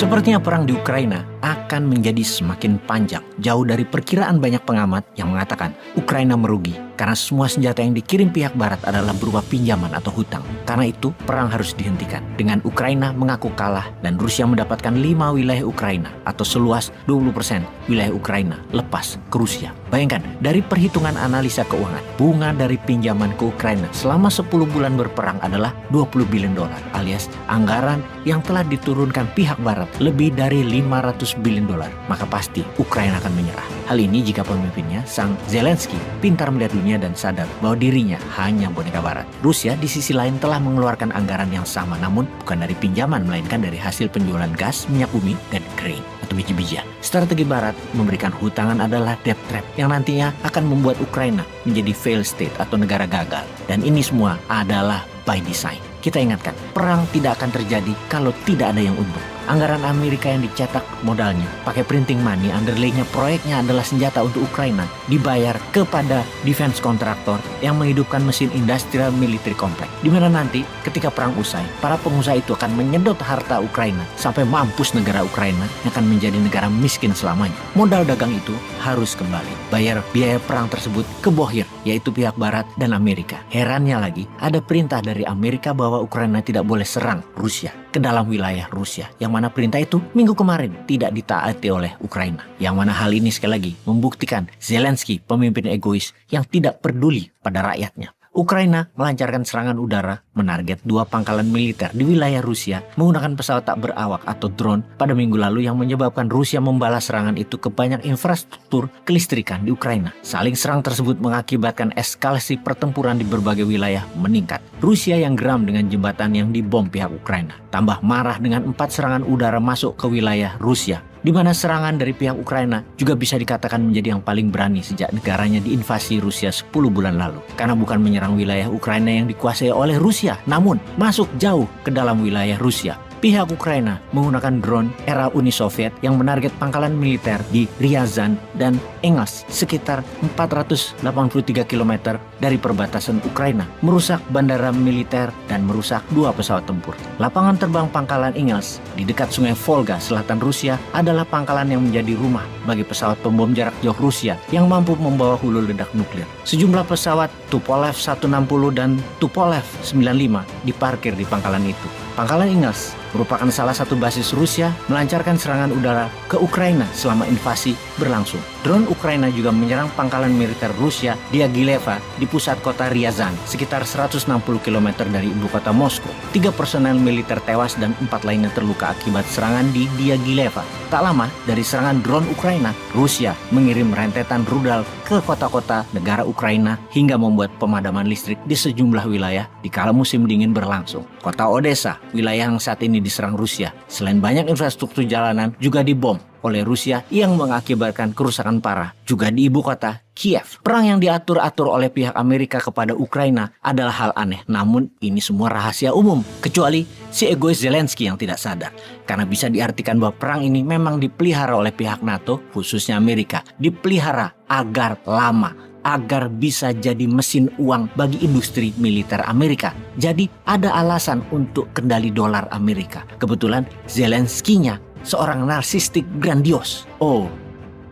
Sepertinya perang di Ukraina akan menjadi semakin panjang, jauh dari perkiraan banyak pengamat yang mengatakan Ukraina merugi karena semua senjata yang dikirim pihak barat adalah berupa pinjaman atau hutang. Karena itu, perang harus dihentikan dengan Ukraina mengaku kalah dan Rusia mendapatkan 5 wilayah Ukraina atau seluas 20% wilayah Ukraina lepas ke Rusia. Bayangkan, dari perhitungan analisa keuangan, bunga dari pinjaman ke Ukraina selama 10 bulan berperang adalah $20 billion, alias anggaran yang telah diturunkan pihak barat lebih dari $500 billion. Maka pasti Ukraina akan menyerah. Hal ini jika pemimpinnya, Sang Zelensky, pintar melihat dunia dan sadar bahwa dirinya hanya boneka barat. Rusia di sisi lain telah mengeluarkan anggaran yang sama, namun bukan dari pinjaman, melainkan dari hasil penjualan gas, minyak bumi, dan grain atau biji-bijian. Strategi barat memberikan hutangan adalah debt trap yang nantinya akan membuat Ukraina menjadi failed state atau negara gagal. Dan ini semua adalah by design. Kita ingatkan, perang tidak akan terjadi kalau tidak ada yang untung. Anggaran Amerika yang dicetak modalnya pakai printing money, underlay-nya proyeknya adalah senjata untuk Ukraina, dibayar kepada defense kontraktor yang menghidupkan mesin industrial military complex. Di mana nanti ketika perang usai, para pengusaha itu akan menyedot harta Ukraina sampai mampus negara Ukraina yang akan menjadi negara miskin selamanya. Modal dagang itu harus kembali bayar biaya perang tersebut ke bohir, yaitu pihak barat dan Amerika. Herannya lagi, ada perintah dari Amerika bahwa Ukraina tidak boleh serang Rusia ke dalam wilayah Rusia, yang mana perintah itu minggu kemarin tidak ditaati oleh Ukraina. Yang mana hal ini sekali lagi membuktikan Zelensky pemimpin egois yang tidak peduli pada rakyatnya. Ukraina melancarkan serangan udara menarget 2 pangkalan militer di wilayah Rusia menggunakan pesawat tak berawak atau drone pada minggu lalu yang menyebabkan Rusia membalas serangan itu ke banyak infrastruktur kelistrikan di Ukraina. Saling serang tersebut mengakibatkan eskalasi pertempuran di berbagai wilayah meningkat. Rusia yang geram dengan jembatan yang dibom pihak Ukraina, tambah marah dengan 4 serangan udara masuk ke wilayah Rusia, di mana serangan dari pihak Ukraina juga bisa dikatakan menjadi yang paling berani sejak negaranya diinvasi Rusia 10 bulan lalu. Karena bukan menyerang wilayah Ukraina yang dikuasai oleh Rusia, namun masuk jauh ke dalam wilayah Rusia. Pihak Ukraina menggunakan drone era Uni Soviet yang menarget pangkalan militer di Ryazan dan Engels sekitar 483 km dari perbatasan Ukraina, merusak bandara militer dan merusak 2 pesawat tempur. Lapangan terbang pangkalan Engels di dekat sungai Volga selatan Rusia adalah pangkalan yang menjadi rumah bagi pesawat pembom jarak jauh Rusia yang mampu membawa hulu ledak nuklir. Sejumlah pesawat Tupolev 160 dan Tupolev 95 diparkir di pangkalan itu. Pangkalan Engels merupakan salah satu basis Rusia melancarkan serangan udara ke Ukraina selama invasi berlangsung. Drone Ukraina juga menyerang pangkalan militer Rusia di Diagileva di pusat kota Ryazan, sekitar 160 km dari ibu kota Moskow. 3 personel militer tewas dan 4 lainnya terluka akibat serangan di Diagileva. Tak lama dari serangan drone Ukraina, Rusia mengirim rentetan rudal ke kota-kota negara Ukraina hingga membuat pemadaman listrik di sejumlah wilayah di kala musim dingin berlangsung. Kota Odessa, wilayah yang saat ini diserang Rusia, selain banyak infrastruktur jalanan juga dibom oleh Rusia yang mengakibatkan kerusakan parah juga di ibu kota Kiev. Perang yang diatur-atur oleh pihak Amerika kepada Ukraina adalah hal aneh, namun ini semua rahasia umum kecuali si egois Zelensky yang tidak sadar. Karena bisa diartikan bahwa perang ini memang dipelihara oleh pihak NATO, khususnya Amerika, dipelihara agar lama, agar bisa jadi mesin uang bagi industri militer Amerika. Jadi ada alasan untuk kendali dolar Amerika. Kebetulan Zelensky-nya seorang narsistik grandios. Oh,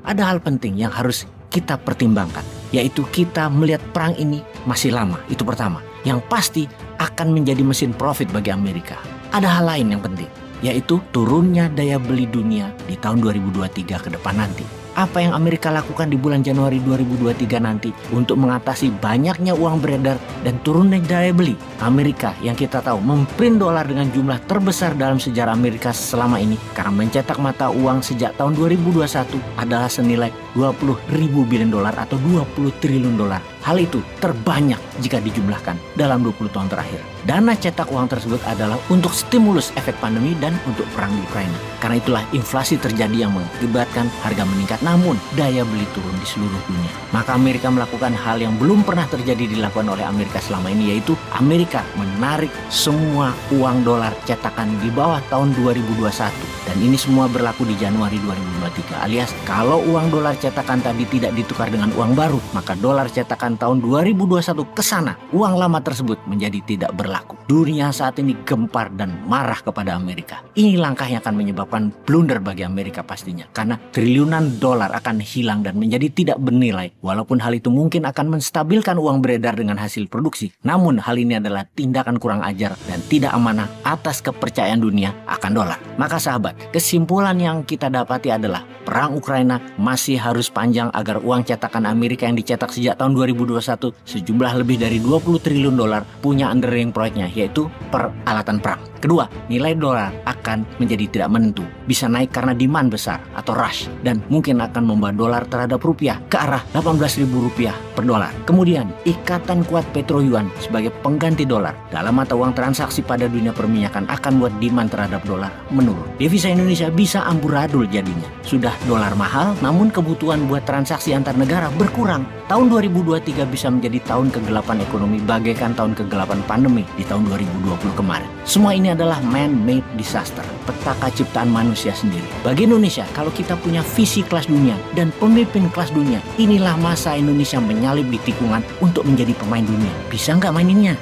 ada hal penting yang harus kita pertimbangkan, yaitu kita melihat perang ini masih lama, itu pertama. Yang pasti akan menjadi mesin profit bagi Amerika. Ada hal lain yang penting, yaitu turunnya daya beli dunia di tahun 2023 ke depan nanti. Apa yang Amerika lakukan di bulan Januari 2023 nanti untuk mengatasi banyaknya uang beredar dan turunnya daya beli Amerika yang kita tahu memprint dolar dengan jumlah terbesar dalam sejarah Amerika selama ini karena mencetak mata uang sejak tahun 2021 adalah senilai 20.000 billion dolar atau 20 triliun dolar. Hal itu terbanyak jika dijumlahkan dalam 20 tahun terakhir. Dana cetak uang tersebut adalah untuk stimulus efek pandemi dan untuk perang di Ukraina. Karena itulah inflasi terjadi yang mengakibatkan harga meningkat, namun daya beli turun di seluruh dunia. Maka Amerika melakukan hal yang belum pernah terjadi dilakukan oleh Amerika selama ini, yaitu Amerika menarik semua uang dolar cetakan di bawah tahun 2021. Dan ini semua berlaku di Januari 2023, alias kalau uang dolar cetakan tadi tidak ditukar dengan uang baru, maka dolar cetakan pertengahan tahun 2021 ke sana, uang lama tersebut menjadi tidak berlaku. Dunia saat ini gempar dan marah kepada Amerika. Ini langkah yang akan menyebabkan blunder bagi Amerika pastinya, karena triliunan dolar akan hilang dan menjadi tidak bernilai. Walaupun hal itu mungkin akan menstabilkan uang beredar dengan hasil produksi, namun hal ini adalah tindakan kurang ajar dan tidak amanah atas kepercayaan dunia akan dolar. Maka sahabat, kesimpulan yang kita dapati adalah perang Ukraina masih harus panjang agar uang cetakan Amerika yang dicetak sejak tahun 2021 sejumlah lebih dari 20 triliun dolar punya underlying proyeknya, yaitu peralatan perang. Kedua, nilai dolar akan menjadi tidak menentu, bisa naik karena demand besar atau rush, dan mungkin akan membawa dolar terhadap rupiah ke arah 18.000 rupiah per dolar. Kemudian, ikatan kuat petro yuan sebagai pengganti dolar dalam mata uang transaksi pada dunia perminyakan akan buat demand terhadap dolar menurun. Devisa Indonesia bisa amburadul jadinya. Sudah dolar mahal, namun kebutuhan buat transaksi antar negara berkurang. Tahun 2023 bisa menjadi tahun kegelapan ekonomi bagaikan tahun kegelapan pandemi di tahun 2020 kemarin. Semua ini adalah man-made disaster, petaka ciptaan manusia sendiri. Bagi Indonesia, kalau kita punya visi kelas dunia dan pemimpin kelas dunia, inilah masa Indonesia menyalip di tikungan untuk menjadi pemain dunia. Bisa nggak maininnya?